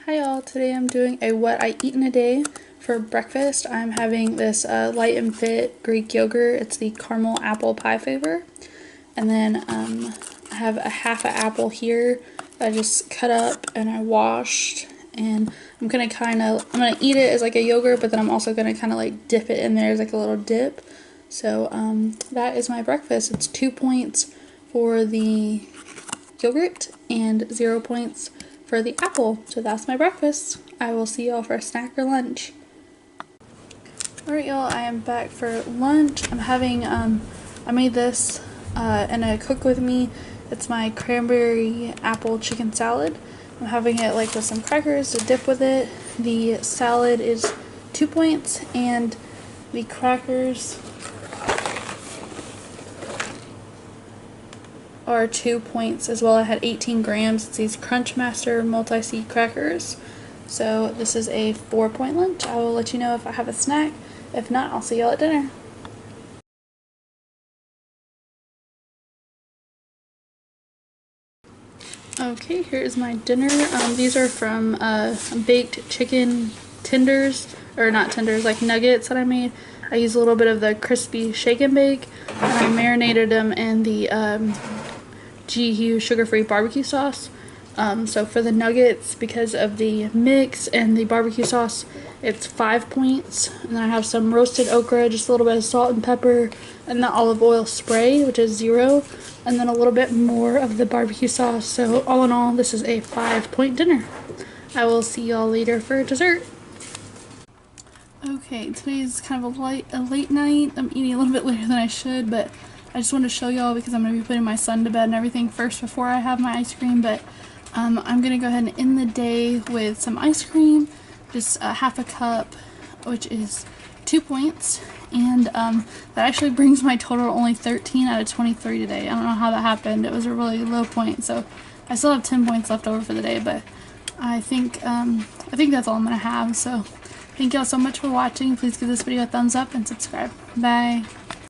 Hi y'all, today I'm doing a what I eat in a day. For breakfast I'm having this light and fit Greek yogurt. It's the caramel apple pie flavor. And then I have a half an apple here that I just cut up and I washed. And I'm gonna eat it as like a yogurt, but then I'm also gonna kind of like dip it in there as like a little dip. So that is my breakfast. It's 2 points for the yogurt and 0 points for the apple. So that's my breakfast. I will see y'all for a snack or lunch. Alright y'all, I am back for lunch. I'm having, I made this in a cook with me. It's my cranberry apple chicken salad. I'm having it like with some crackers to dip with it. The salad is 2 points and the crackers are 2 points as well. I had 18 grams. It's these Crunchmaster multi-seed crackers. So this is a 4-point lunch. I will let you know if I have a snack. If not, I'll see y'all at dinner. Okay, here is my dinner. These are from baked chicken tenders, or not tenders, like nuggets that I made. I used a little bit of the crispy shake and bake, and I marinated them in the GU sugar-free barbecue sauce. So for the nuggets, because of the mix and the barbecue sauce, it's 5 points. And then I have some roasted okra, just a little bit of salt and pepper, and the olive oil spray, which is 0. And then a little bit more of the barbecue sauce. So all in all, this is a 5-point dinner. I will see y'all later for dessert. Okay, today's kind of a late night. I'm eating a little bit later than I should, but I just wanted to show y'all because I'm going to be putting my son to bed and everything first before I have my ice cream. But I'm going to go ahead and end the day with some ice cream, just half a cup, which is 2 points. And that actually brings my total to only 13 out of 23 today. I don't know how that happened. It was a really low point, so I still have 10 points left over for the day. But I think that's all I'm going to have. So thank y'all so much for watching. Please give this video a thumbs up and subscribe. Bye.